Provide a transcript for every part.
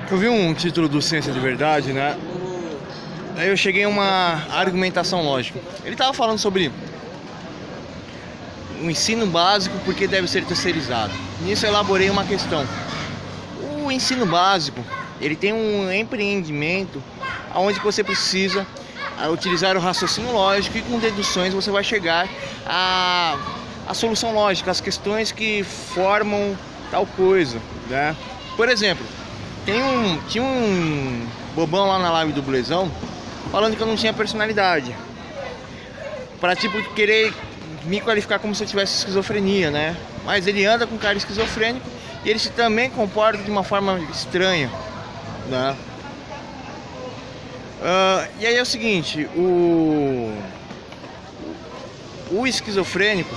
Eu vi um título do Ciência de Verdade, né? Aí eu cheguei a uma argumentação lógica. Ele estava falando sobre o ensino básico porque deve ser terceirizado. Nisso eu elaborei uma questão. O ensino básico, ele tem um empreendimento onde você precisa utilizar o raciocínio lógico e com deduções você vai chegar à solução lógica, as questões que formam tal coisa, né? Por exemplo, tinha um bobão lá na live do Blezão falando que eu não tinha personalidade, para tipo querer me qualificar como se eu tivesse esquizofrenia, né? Mas ele anda com um cara esquizofrênico e ele se também comporta de uma forma estranha, né? E aí é o seguinte, o esquizofrênico,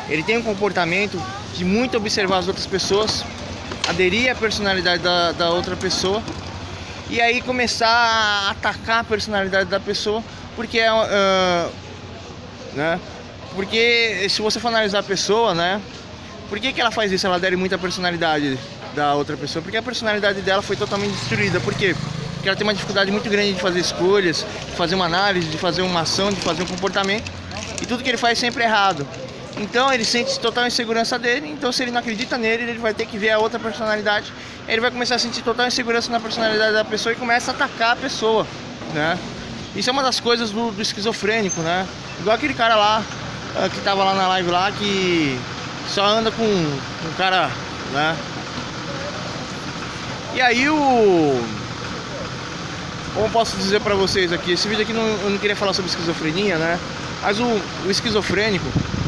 ele tem um comportamento de muito observar as outras pessoas, aderir à personalidade da outra pessoa e aí começar a atacar a personalidade da pessoa, porque né? Porque se você for analisar a pessoa, né? Por que ela faz isso? Ela adere muito à personalidade da outra pessoa, porque a personalidade dela foi totalmente destruída. Por quê? Porque ela tem uma dificuldade muito grande de fazer escolhas, de fazer uma análise, de fazer uma ação, de fazer um comportamento, e tudo que ele faz é sempre errado. Então ele sente total insegurança dele. Então se ele não acredita nele, ele vai ter que ver a outra personalidade. Ele vai começar a sentir total insegurança na personalidade da pessoa e começa a atacar a pessoa, né? Isso é uma das coisas do esquizofrênico, né? Igual aquele cara lá, que tava lá na live lá, que só anda com um cara, né? E aí como eu posso dizer pra vocês aqui, esse vídeo aqui eu não queria falar sobre esquizofrenia, né? Mas o esquizofrênico,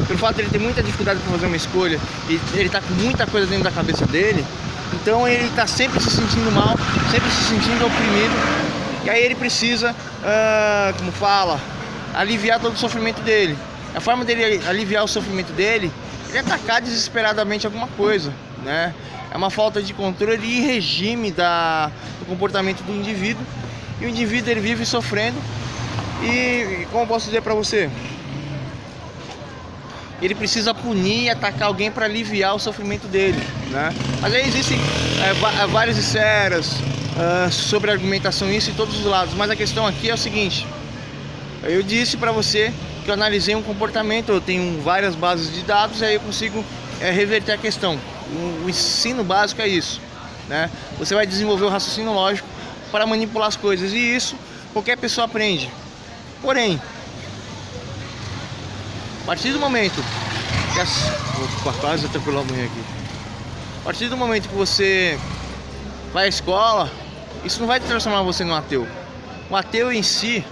pelo fato de ele ter muita dificuldade para fazer uma escolha e ele tá com muita coisa dentro da cabeça dele, então ele tá sempre se sentindo mal, sempre se sentindo oprimido, e aí ele precisa, como fala, aliviar todo o sofrimento dele. A forma dele aliviar o sofrimento dele é atacar desesperadamente alguma coisa, né? É uma falta de controle e regime do comportamento do indivíduo, e o indivíduo ele vive sofrendo. E como eu posso dizer pra você, ele precisa punir e atacar alguém para aliviar o sofrimento dele, né? Mas aí existem várias esferas sobre argumentação, isso em todos os lados. Mas a questão aqui é o seguinte: eu disse pra você que eu analisei um comportamento, eu tenho várias bases de dados, e aí eu consigo reverter a questão. O ensino básico é isso, né? Você vai desenvolver o raciocínio lógico para manipular as coisas, e isso qualquer pessoa aprende. Porém, a partir do momento que quase atropelou a mulher aqui. A partir do momento que você vai à escola, isso não vai transformar você num ateu. O ateu em si,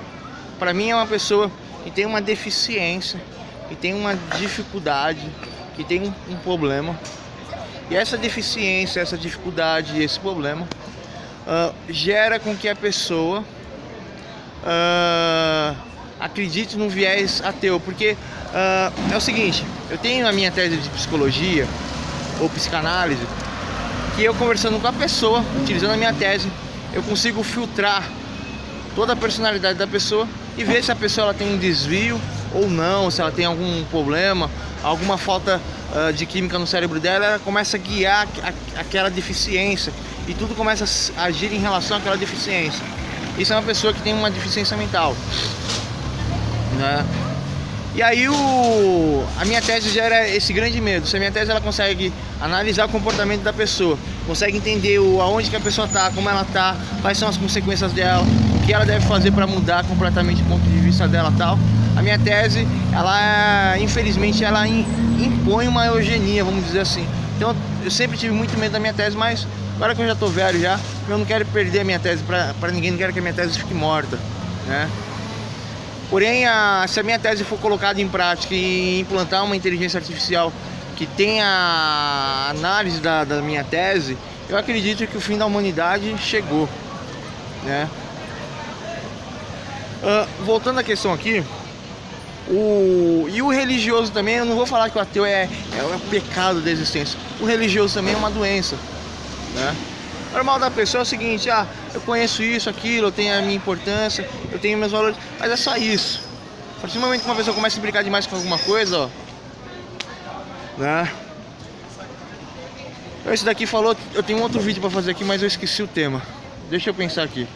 para mim, é uma pessoa que tem uma deficiência, que tem uma dificuldade, que tem um problema. E essa deficiência, essa dificuldade e esse problema gera com que a pessoa acredite no viés ateu. Porque é o seguinte, eu tenho a minha tese de psicologia ou psicanálise, que eu conversando com a pessoa, utilizando a minha tese, eu consigo filtrar toda a personalidade da pessoa e ver se a pessoa ela tem um desvio ou não, se ela tem algum problema, alguma falta de química no cérebro dela. Ela começa a guiar aquela deficiência e tudo começa a agir em relação àquela deficiência. Isso é uma pessoa que tem uma deficiência mental, né? E aí a minha tese gera esse grande medo. Se a minha tese ela consegue analisar o comportamento da pessoa, consegue entender aonde que a pessoa tá, como ela tá, quais são as consequências dela, o que ela deve fazer para mudar completamente o ponto de vista dela, tal. A minha tese, ela infelizmente ela impõe uma eugenia, vamos dizer assim. Então eu sempre tive muito medo da minha tese, mas agora que eu já tô velho já, eu não quero perder a minha tese para ninguém, não quero que a minha tese fique morta, né? Porém, se a minha tese for colocada em prática e implantar uma inteligência artificial que tenha a análise da minha tese, eu acredito que o fim da humanidade chegou, né? Voltando à questão aqui, o religioso também, eu não vou falar que o ateu é o pecado da existência. O religioso também é uma doença, né? O normal da pessoa é o seguinte: eu conheço isso, aquilo, eu tenho a minha importância, eu tenho meus valores, mas é só isso. A partir do momento que uma pessoa começa a implicar demais com alguma coisa, né? Esse daqui falou, eu tenho um outro vídeo pra fazer aqui, mas eu esqueci o tema. Deixa eu pensar aqui.